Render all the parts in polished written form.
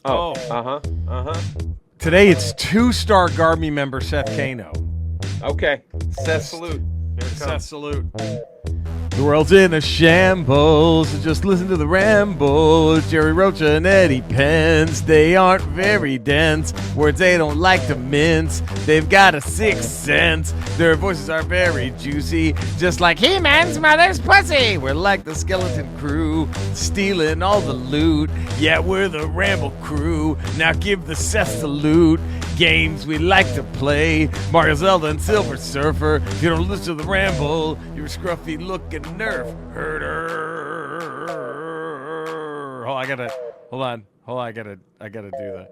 Oh. Today it's 2-star Garmy member Seth Kano. Okay. Seth salute. Here it Seth comes. salute. The world's in a shambles, so just listen to the ramble. Jerry Rocha and Eddie Pence, they aren't very dense. Words they don't like to mince, they've got a sixth sense. Their voices are very juicy, just like He-Man's mother's pussy. We're like the skeleton crew, stealing all the loot. Yeah, we're the Ramble crew, now give the Seth salute. Games we like to play, Mario, Zelda, and Silver Surfer. If you don't listen to the Ramble, you're a scruffy-looking nerf herder. Oh, I gotta do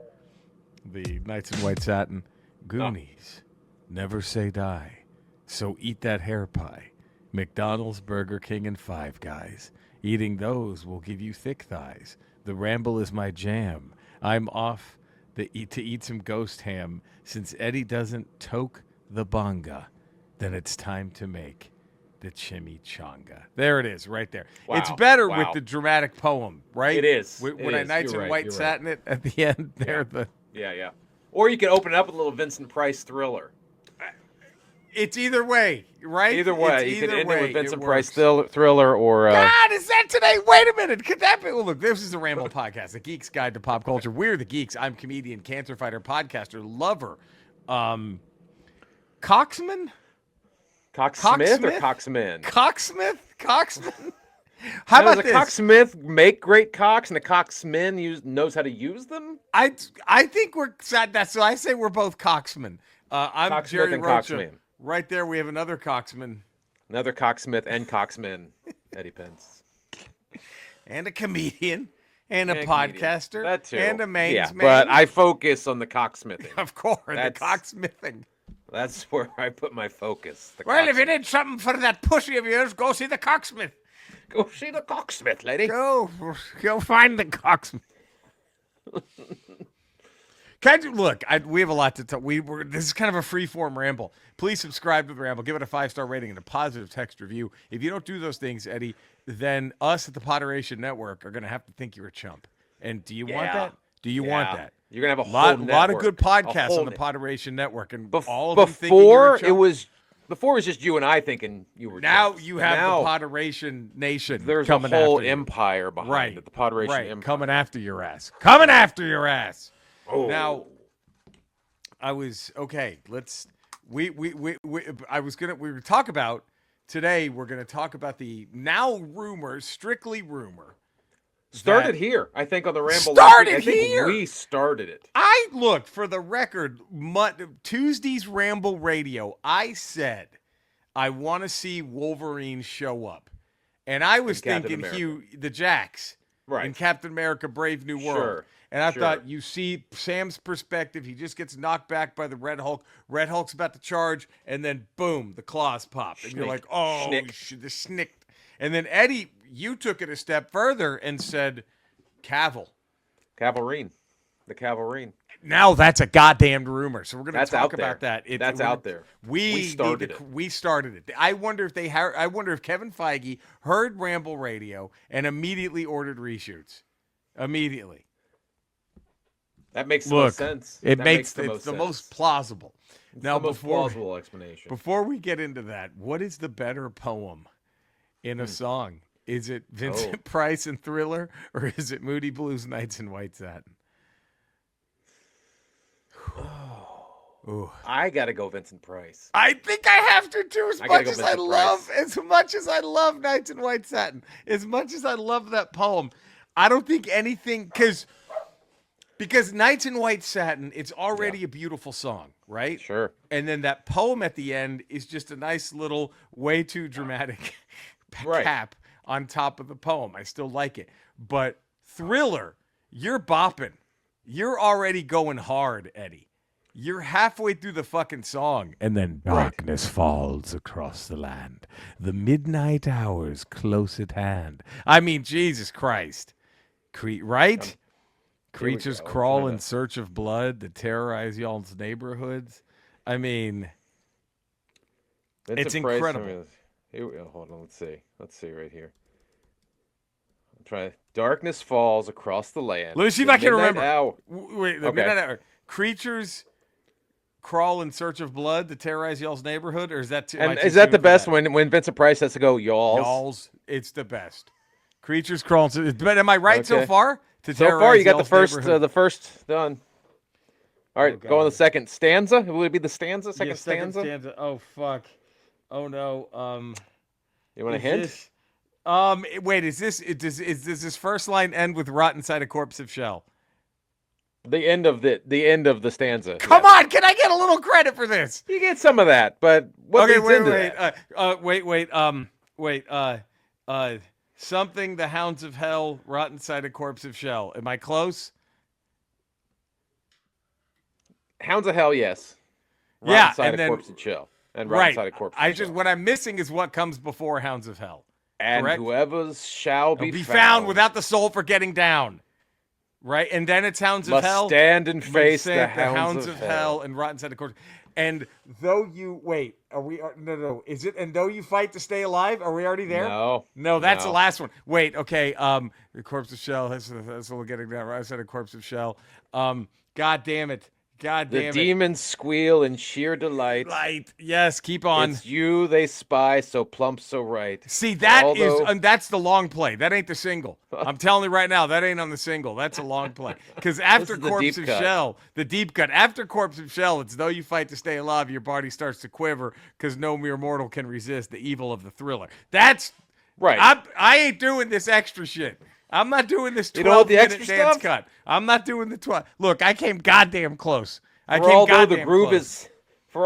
the Knights in White Satin. Goonies, never say die. So eat that hair pie. McDonald's, Burger King, and Five Guys. Eating those will give you thick thighs. The Ramble is my jam. I'm off to eat some ghost ham. Since Eddie doesn't toke the bonga, then it's time to make the chimichanga. There it is, right there. Wow. It's better with the dramatic poem, right? It is. When I Knights in White Satin it at the end there. Yeah. Or you can open it up with a little Vincent Price Thriller. It's either way, right? Either way. It's You can end way. it with Vincent Price Thriller or... God, is that today? Wait a minute. Could that be? Well, look, this is the Ramble Podcast, the Geek's Guide to Pop Culture. We're the Geeks. I'm comedian, cancer fighter, podcaster, lover. Coxman? Cocksmith or Coxman? Coxman? How about this? Does a cocksmith make great cocks and a cocksman knows how to use them? I think we're... So I say we're both Coxman. I'm Cocksmith Jerry and Rocha. Coxman. Right there, we have another Coxman. Another cocksmith and coxman, Eddie Pence. And a comedian. And a podcaster. That too. And a mains man. But I focus on the cocksmithing. Of course, the cocksmithing. That's where I put my focus. Well, if you need something for that pussy of yours, go see the cocksmith. Go see the cocksmith, lady. Go find the cocksmith. Look, we have a lot to talk. This is kind of a free-form ramble. Please subscribe to the Ramble. Give it a 5-star rating and a positive text review. If you don't do those things, Eddie, then us at the Podderation Network are going to have to think you're a chump. And do you want that? Do you want that? You're going to have a whole lot of good podcasts on the Podderation Network. And all of them thinking you're a chump. Before it was just you and I thinking you were Now chumps. you have the Podderation Nation. There's coming a whole after you. empire behind it. The Podderation empire. Coming after your ass. Coming after your ass. Oh. Now, I was okay. Let's we were talk about today. We're gonna talk about the now rumor, strictly rumor. Started here, I think, on the Ramble. Started I think here. We started it. I looked for the record. Tuesday's Ramble Radio. I said I want to see Wolverine show up, and I was thinking the Jacks, right? In Captain America: Brave New World. Sure. And I thought, you see Sam's perspective. He just gets knocked back by the Red Hulk. Red Hulk's about to charge, and then boom, the claws pop. And you're like, oh, the snicked. And then, Eddie, you took it a step further and said, Cavill. Cavillrine. The Cavillrine. Now that's a goddamn rumor. So we're going to talk about that. That's out there. We started it. We started it. I wonder if Kevin Feige heard Ramble Radio and immediately ordered reshoots. Immediately. That makes the most sense. It's the most plausible. Now, the most plausible explanation. Before we get into that, what is the better poem in a song? Is it Vincent Price and Thriller, or is it Moody Blues, Knights in White Satin? I gotta go Vincent Price. I think I have to too. As much as I love Knights in White Satin, as much as I love that poem, I don't think anything because Knights in White Satin, it's already a beautiful song, right? Sure. And then that poem at the end is just a nice little, way too dramatic cap on top of the poem. I still like it. But Thriller, you're bopping. You're already going hard, Eddie. You're halfway through the fucking song. And then darkness falls across the land. The midnight hours close at hand. I mean, Jesus Christ. Right? Creatures crawl in search of blood to terrorize y'all's neighborhoods. I mean, Vincent it's incredible. Hold on, let's see. Let's see right here. Try. Darkness falls across the land. Let me see if The I can midnight remember. hour- Wait, the Okay. midnight hour. Creatures crawl in search of blood to terrorize y'all's neighborhood, or is that too? am I And too is that soon the for best that? when Vincent Price has to go y'alls? Y'all's, it's the best. Creatures crawl. But am I right so Okay. far? To So far, terrorize you got the y'all's first neighborhood? done. All right, Oh, go on the God. second stanza. Would it be the stanza? Yeah, Second stanza. Oh fuck. Oh no. You want a Is hint? this- wait. Is this first line end with "rot inside a corpse of shell"? The end of the stanza. Come yes. on, can I get a little credit for this? You get some of that, but what leads into that? Wait. Something the hounds of hell rot inside a corpse of shell. Am I close? Hounds of Hell, yes. Rot Yeah, inside and a then- corpse of shell. And rot Right. inside a corpse I of just shell. what I'm missing is what comes before hounds of hell. And correct? whoever shall Be be found without the soul for getting down. Right, and then it's hounds of must hell. stand and face Say the it, hounds of hell. and rot inside the corpse. And though you wait, are we? No. Is it? And though you fight to stay alive, are we already there? No, that's no. the last one. Wait, okay. The corpse of shell. That's what we're getting down. Right, I said a corpse of shell. God damn it. The demons squeal in sheer delight. Light. Yes, keep on. It's you they spy, so plump, so right. See, Although- that's the long play. That ain't the single. I'm telling you right now, that ain't on the single. That's a long play. Because after is the Corpse deep of cut. Shell, the deep cut, after Corpse of Shell, it's though you fight to stay alive, your body starts to quiver because no mere mortal can resist the evil of the thriller. That's Right. I ain't doing this extra shit. I'm not doing this 12 You don't want the minute extra dance stuff? cut. I'm not doing the 12. Look, I came goddamn close. For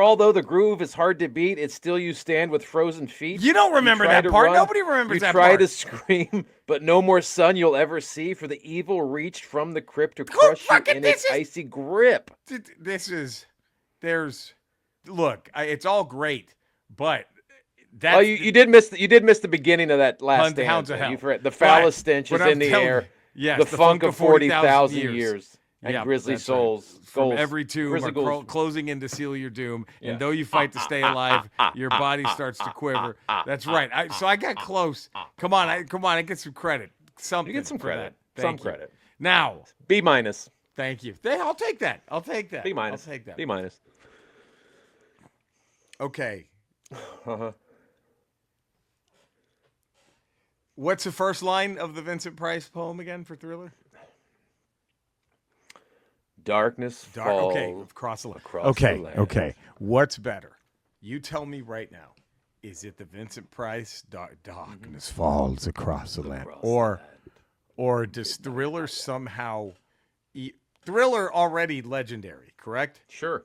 although the groove is hard to beat, it's still you stand with frozen feet. You don't remember try that to part. run, Nobody remembers that You try part. to scream, but no more sun you'll ever see, for the evil reached from the crypt to crush you fucking in this its is- icy grip. Look, it's all great, but that's Oh, you did miss the beginning of that last stanza. Hounds of Hell. You forgot the But- phallus stench but is I'm in the telling air. you, yes, the funk of 40,000 years. And Yeah, grisly that's right. souls. From Goals, every tomb grisly are ghouls. closing in to seal your doom, Yeah. and though you fight to stay alive, your body starts to quiver. That's right. So I got close. Come on, I get some credit. Something. You get some for credit. that. Some Thank you. credit. Now, B minus. thank you. I'll take that. B minus. I'll take that. B minus. Okay. Uh-huh. What's the first line of the Vincent Price poem again for Thriller? Darkness falls. Okay, across the land. across the land. Okay. What's better? You tell me right now. Is it the Vincent Price Darkness Falls Across the Land? Or does Thriller somehow Thriller already legendary, correct? Sure.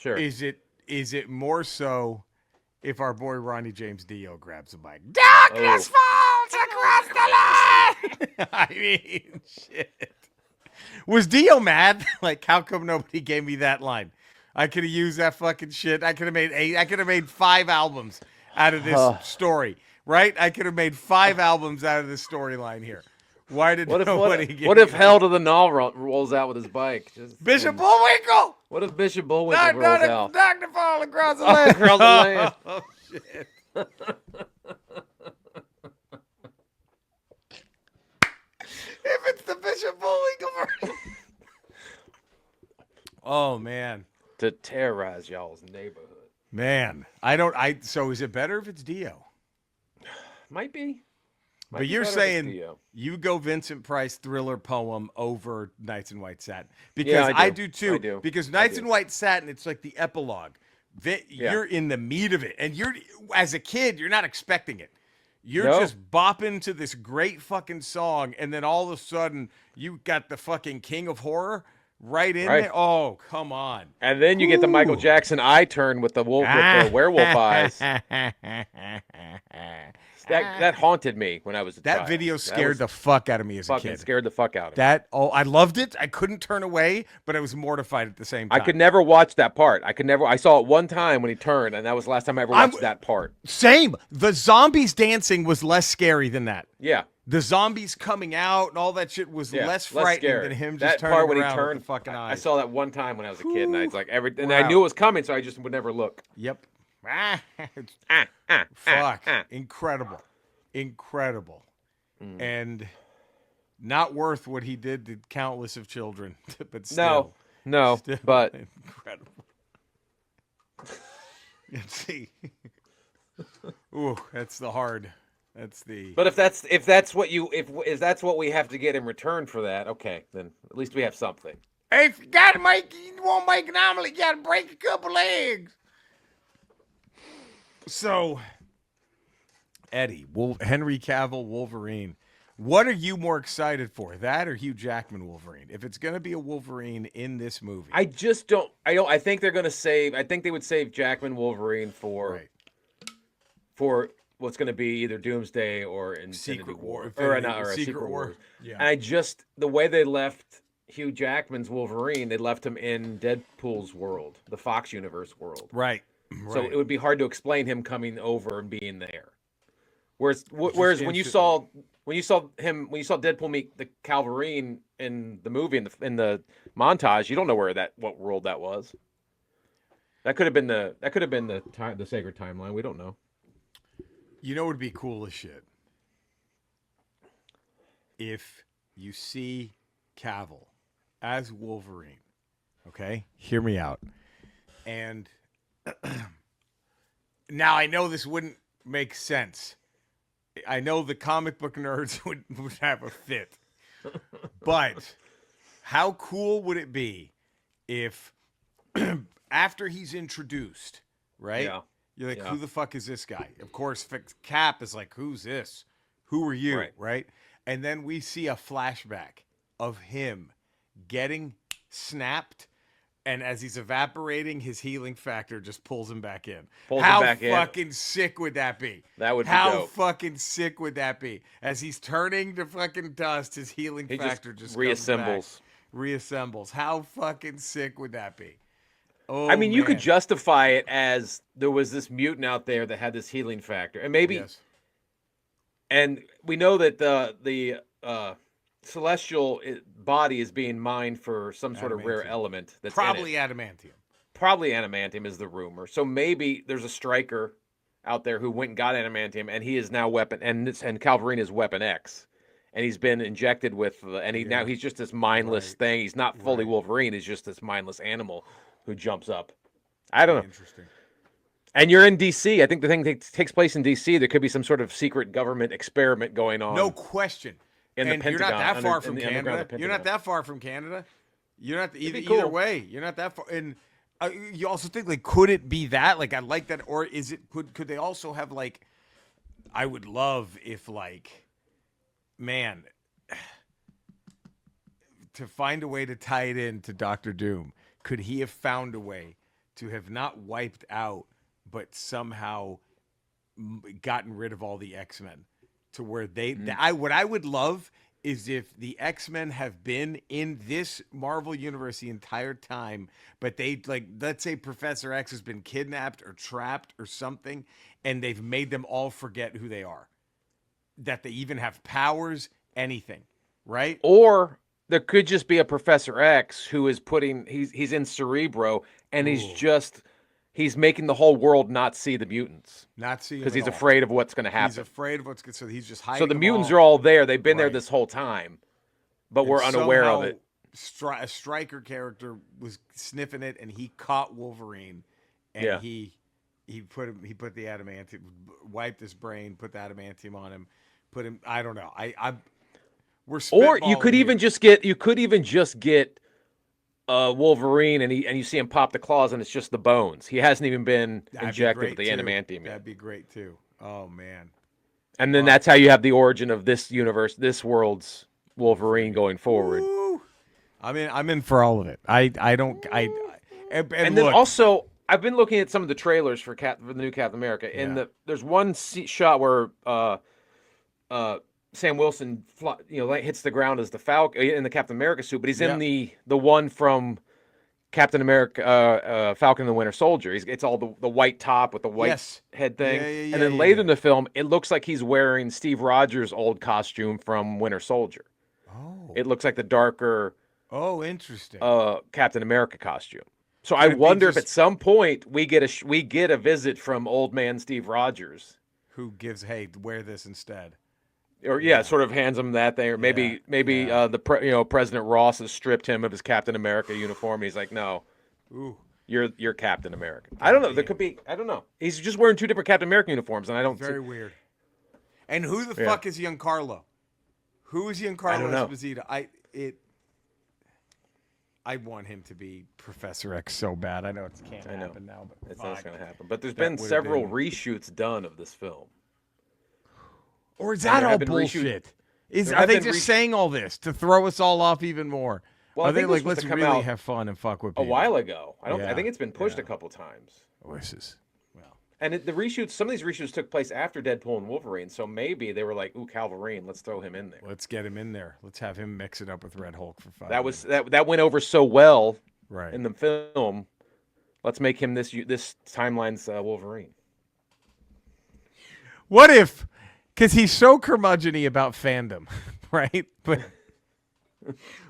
Is it more so if our boy Ronnie James Dio grabs the mic? Darkness falls across the land. I mean, shit. Was Dio mad? Like, how come nobody gave me that line? I could have used that fucking shit. I could have made 5 albums out of this story, right? I could have made 5 albums out of this storyline here. Why did nobody give what me if Hell to the Null rolls out with his bike? Bishop Bullwinkle? What if Bishop Bullwinkle rolls out? Doctor fall across the land. Across the land. Oh, shit. If it's the Bishop Bullwinkle version. Oh, man. To terrorize y'all's neighborhood. Man, so is it better if it's Dio? Might be. But you're saying you go Vincent Price Thriller poem over Nights in White Satin. Because Yeah, I do too. I do. Because I Nights do. in White Satin, it's like the epilogue. You're in the meat of it. And as a kid, you're not expecting it. You're just bopping to this great fucking song, and then all of a sudden you got the fucking King of Horror right in there. Oh, come on. And then you get the Michael Jackson eye turn with the werewolf eyes. That haunted me when I was a child. That video scared the fuck out of me as a fucking kid. scared the fuck out of me. I loved it. I couldn't turn away, but I was mortified at the same time. I could never watch that part. I saw it one time when he turned, and that was the last time I ever watched that part. Same. The zombies dancing was less scary than that. Yeah. The zombies coming out and all that shit was less frightening scary. than him that just turning part when around he turned, with the fucking eyes. I saw that one time when I was a kid, and I was like, and Wow. I knew it was coming, so I just would never look. Yep. Fuck. Incredible. And Not worth what he did to countless of children, but still. No, still but incredible. Let's see. Ooh, that's the hard. That's the. But if that's what we have to get in return for that, okay, then at least we have something. Hey, if you won't make an omelet, you gotta break a couple eggs. So, Eddie, Henry Cavill, Wolverine. What are you more excited for, that or Hugh Jackman Wolverine? If it's gonna be a Wolverine in this movie, I just don't. I think they're gonna save. I think they would save Jackman Wolverine for what's gonna be either Doomsday or Secret War, or Secret War. Yeah. And the way they left Hugh Jackman's Wolverine, they left him in Deadpool's world, the Fox Universe world. Right. So it would be hard to explain him coming over and being there. Whereas when you saw Deadpool meet the Cavillrine in the movie in the montage, you don't know what world that was. That could have been the sacred timeline. We don't know. You know what would be cool as shit? If you see Cavill as Wolverine, okay? Hear me out. And now I know this wouldn't make sense. I know the comic book nerds would have a fit. But how cool would it be if after he's introduced, right? Yeah. You're like, who the fuck is this guy? Of course, Cap is like, who's this? Who are you? Right? And then we see a flashback of him getting snapped, and as he's evaporating, his healing factor just pulls him back in. How fucking sick would that be? That would be How dope. fucking sick would that be? As he's turning to fucking dust, his healing factor just reassembles. Reassembles. How fucking sick would that be? Oh, I mean, you could justify it as there was this mutant out there that had this healing factor, and maybe. Yes. And we know that the celestial body is being mined for some sort of rare element. That's probably in it. adamantium. Probably adamantium is the rumor. So maybe there's a striker out there who went and got adamantium, and he is now and Cavillrine is Weapon X, and he's been injected with, now he's just this mindless thing. He's not fully Wolverine. He's just this mindless animal who jumps up. I don't know. Interesting. And you're in D.C. I think the thing takes place in D.C. There could be some sort of secret government experiment going on. No question. In the Pentagon, you're not that far from in the Canada. Pentagon. You're not that far from Canada. You're not cool. Either way. You're not that far. And you also think, like, could it be that? Like, I like that. Or is it? Could they also have, like? I would love if, like, man, to find a way to tie it in to Doctor Doom. Could he have found a way to have not wiped out, but somehow gotten rid of all the X-Men to where what I would love is if the X-Men have been in this Marvel universe the entire time, but they, like, let's say Professor X has been kidnapped or trapped or something, and they've made them all forget who they are, that they even have powers, anything, right? Or there could just be a Professor X who is he's in Cerebro, and he's making the whole world not see the mutants. Not see because he's afraid of what's going to happen. He's afraid of what's good, so he's just hiding. So the mutants are all there. They've been there this whole time, but we're unaware of it. A Stryker character was sniffing it, and he caught Wolverine, and he put the adamantium, wiped his brain, put the adamantium on him, put him. I don't know. Or you could even just get Wolverine, and you see him pop the claws, and it's just the bones. He hasn't even been injected with the adamantium yet. That'd be great too. Oh man! And then that's how you have the origin of this universe, this world's Wolverine going forward. Woo! I'm in for all of it. And then also, I've been looking at some of the trailers for the new Captain America, and there's one shot where Sam Wilson, hits the ground as the Falcon in the Captain America suit, but he's in the one from Captain America, Falcon and the Winter Soldier. It's all the white top with the white head thing, and then later in the film, it looks like he's wearing Steve Rogers' old costume from Winter Soldier. Oh, it looks like the darker. Oh, interesting. Captain America costume. So I wonder if at some point we get a visit from old man Steve Rogers, who gives, hey, wear this instead. or sort of hands him that thing, or maybe President Ross has stripped him of his Captain America uniform. And he's like, no, you're Captain America. I don't know. There could be. I don't know. He's just wearing two different Captain America uniforms, and I don't. Very weird. And who the fuck is Giancarlo? Who is Giancarlo Esposito? I want him to be Professor X so bad. I know it can't happen now, but it's not going to happen. But there's been several reshoots done of this film. Or is that all bullshit? Are they just saying all this to throw us all off even more? Well, are they like, let's really have fun and fuck with people? A while ago. I think it's been pushed a couple times. And the reshoots, some of these reshoots took place after Deadpool and Wolverine, so maybe they were like, ooh, Cavillrine, let's throw him in there. Let's get him in there. Let's have him mix it up with Red Hulk for 5 minutes. That went over so well in the film. Let's make him this timeline's Wolverine. What if, because he's so curmudgeon-y about fandom, right? But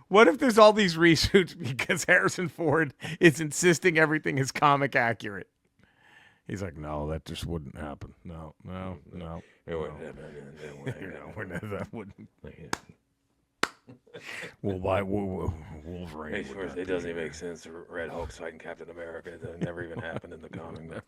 what if there's all these reshoots because Harrison Ford is insisting everything is comic accurate? He's like, no, that just wouldn't happen. No. It wouldn't happen. That wouldn't. Well, why Wolverine? It doesn't even make sense. Red Hulk fighting Captain America. That never even happened in the comic.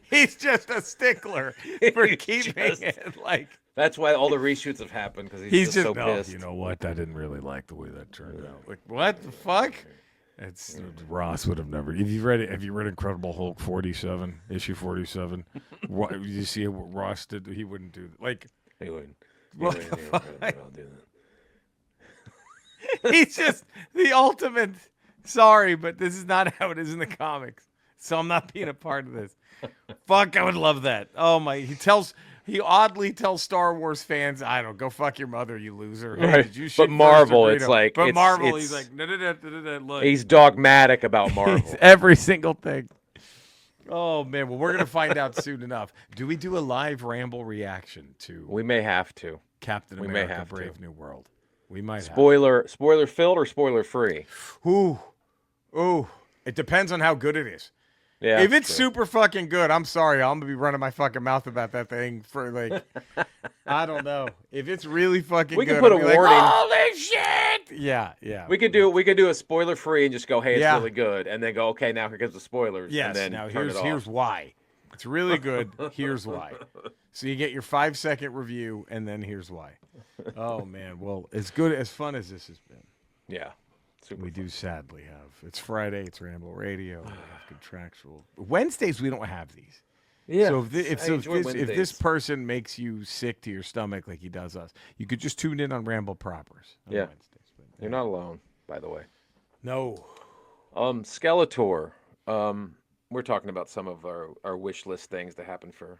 He's just a stickler for keeping it like. That's why all the reshoots have happened, because he's just so pissed. You know what? I didn't really like the way that turned out. Like, what the fuck? It's Ross would have never. Have you read Incredible Hulk 47, issue 47? Did you see what Ross did? He wouldn't do that. Like, he wouldn't. What the fuck? I'll do that. He's just the ultimate. Sorry, but this is not how it is in the comics. So I'm not being a part of this. Fuck, I would love that. Oh my! He oddly tells Star Wars fans, "I don't go fuck your mother, you loser." Hey, right. Did you shoot but Marvel, it's like. But Marvel, he's like, look. He's dogmatic about Marvel. Every single thing. Oh man, well we're gonna find out soon enough. Do we do a live Ramble reaction to? We may have to. Captain America: Brave New World. We might. Spoiler filled or spoiler free? Ooh. It depends on how good it is. Yeah, if it's super fucking good, I'm sorry. I'm going to be running my fucking mouth about that thing for like, I don't know. If it's really fucking good. We can put a warning. Like, holy shit! Yeah. We could do a spoiler free and just go, hey, it's really good. And then go, okay, now here comes the spoilers. Yes, and then now here's why. It's really good. Here's why. So you get your 5-second review, and then here's why. Oh, man. Well, as fun as this has been. Yeah. We do sadly have. It's Friday. It's Ramble Radio. We have contractual. Wednesdays, we don't have these. Yeah. So if this person makes you sick to your stomach like he does us, you could just tune in on Ramble Propers on Wednesdays. But, you're not alone, by the way. No. Skeletor. We're talking about some of our wish list things to happen for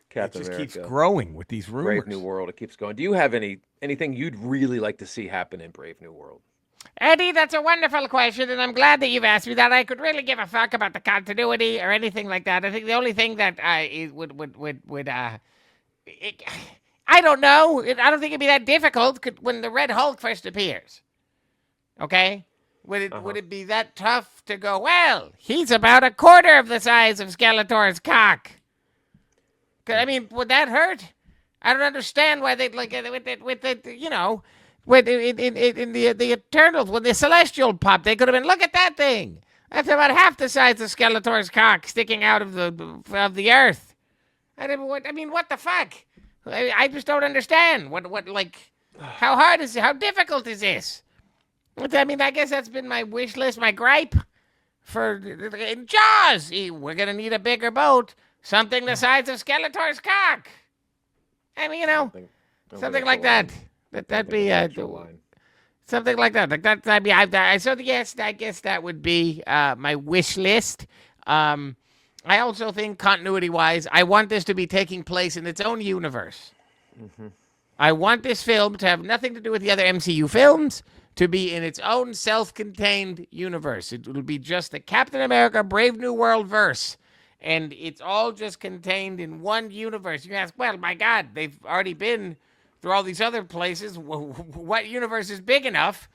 Captain America. It just keeps growing with these rumors. Brave New World. It keeps going. Do you have anything you'd really like to see happen in Brave New World? Eddie, that's a wonderful question, and I'm glad that you've asked me that. I could really give a fuck about the continuity or anything like that. I think the only thing that I don't know. I don't think it'd be that difficult when the Red Hulk first appears. Okay, would it be that tough to go? Well, he's about a quarter of the size of Skeletor's cock. I mean, would that hurt? I don't understand why they'd like with the you know. When in the Eternals, when the Celestial popped, they could have been, look at that thing. That's about half the size of Skeletor's cock sticking out of the earth. I mean, what the fuck? I just don't understand. How difficult is this? I mean, I guess that's been my wish list, my gripe for in Jaws. We're gonna need a bigger boat, something the size of Skeletor's cock. I mean, something like that. That'd be something like that. Like that. I guess that would be my wish list. I also think continuity-wise, I want this to be taking place in its own universe. Mm-hmm. I want this film to have nothing to do with the other MCU films, to be in its own self-contained universe. It will be just the Captain America Brave New World verse, and it's all just contained in one universe. You ask, well, my God, they've already been through all these other places. What universe is big enough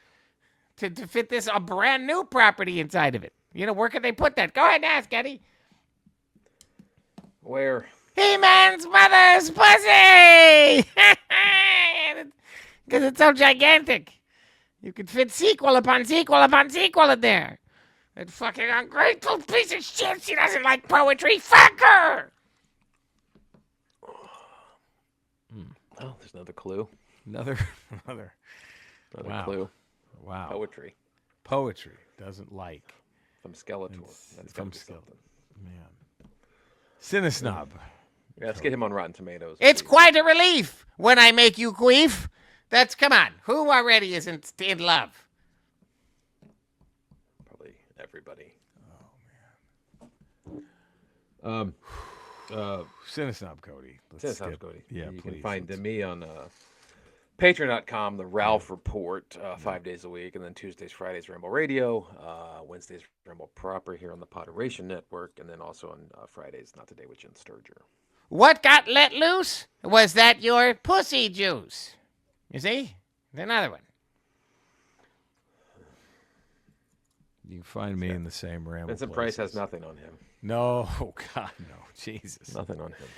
to fit this a brand new property inside of it? You know, where could they put that? Go ahead and ask, Eddie. Where? He-Man's mother's pussy! Because it's so gigantic. You could fit sequel upon sequel upon sequel in there. That fucking ungrateful piece of shit. She doesn't like poetry. Fuck her! Oh, there's another clue. Another Another clue. Wow. Poetry. Doesn't like. From Skeletor. That's From gotta be something. Man. Cinesnob. Yeah, let's get him on Rotten Tomatoes. It's quite a relief when I make you queef. Come on. Who already isn't in love? Probably everybody. Cinesnob Cody. Cinesnob Cody. Yeah, you please. can find me on Patreon.com, the Ralph Report, 5 days a week, and then Tuesdays, Fridays, Ramble Radio, Wednesdays, Ramble Proper here on the Poderation Network, and then also on Fridays, Not Today with Jen Sturger. What got let loose? Was that your pussy juice? You see? Another one. You can find me in the same Ramble Vincent places. Price has nothing on him. No, oh God, no. Jesus. Nothing on him.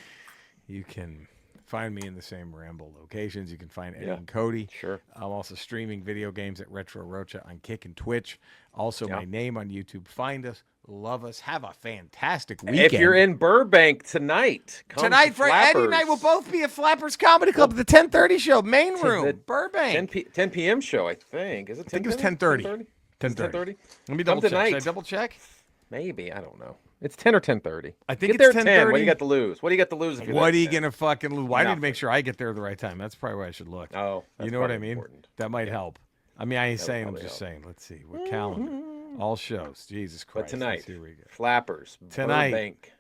You can find me in the same Ramble locations. You can find Eddie Yeah, and Cody. sure. I'm also streaming video games at Retro Rocha on Kick and Twitch. Also, my name on YouTube. Find us, love us, have a fantastic weekend. If you're in Burbank tonight, come Tonight, to Eddie and I will both be at Flappers Comedy Club at the 10:30 show, main room, the Burbank. 10 p.m. show, I think. Is it 10:30? I think it was 10:30. 10:30? Let me double check. tonight. Should I double check? Maybe. I don't know. It's 10 or 10:30. I think Get there it's at 10. What do 10:30. you got to lose? What do you got to lose if you're What there are you at 10? going to fucking lose? Well, I need to Nothing. make sure I get there at the right time. That's probably where I should look. Oh, you that's know what I probably mean? important. That might help. I mean, I ain't That would saying, I'm probably just help. saying. Let's see. What calendar? All shows. Jesus Christ. But tonight, Here we go. Flappers, Tonight. Burbank.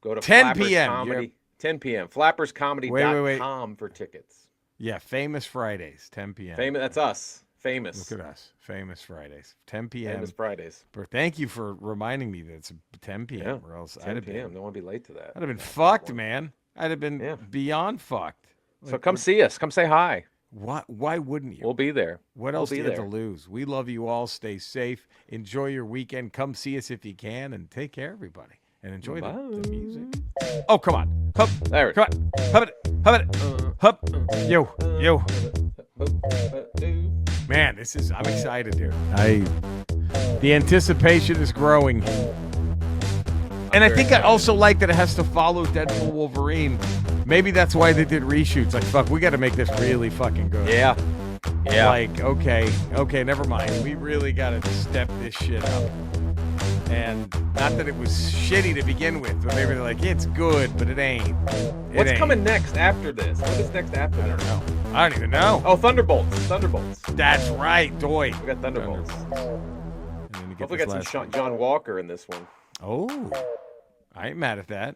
Go to 10 Flappers p.m. Comedy. 10 p.m. FlappersComedy.com for tickets. Yeah, Famous Fridays, 10 p.m. Famous. That's us. Famous. Look at us. Famous Fridays, 10 p.m. Famous Fridays. But thank you for reminding me that it's 10 p.m. Yeah. Or else 10 I'd have p.m. been, Don't want to be late to that. I'd have been fucked, man. I'd have been Yeah. beyond fucked. So come see us. Come say hi. Why wouldn't you? We'll be there. What else do be you have to there. lose? We love you all. Stay safe. Enjoy your weekend. Come see us if you can, and take care, everybody. And enjoy the music. Oh, come on. Hup. There it Come on. Hup it. Hup it. Hup. Yo. Man, I'm excited here. The anticipation is growing. And I think I also like that it has to follow Deadpool Wolverine. Maybe that's why they did reshoots. Like, fuck, we got to make this really fucking good. Yeah. Yeah. Like, okay, never mind. We really got to step this shit up. And not that it was shitty to begin with, but maybe they're like, it's good, but it ain't. What's coming next after this? What is next after this? I don't even know. Oh, Thunderbolts. Thunderbolts. That's right, Doy. We got Thunderbolts. And then we get Hopefully this got last some one. John Walker in this one. Oh, I ain't mad at that.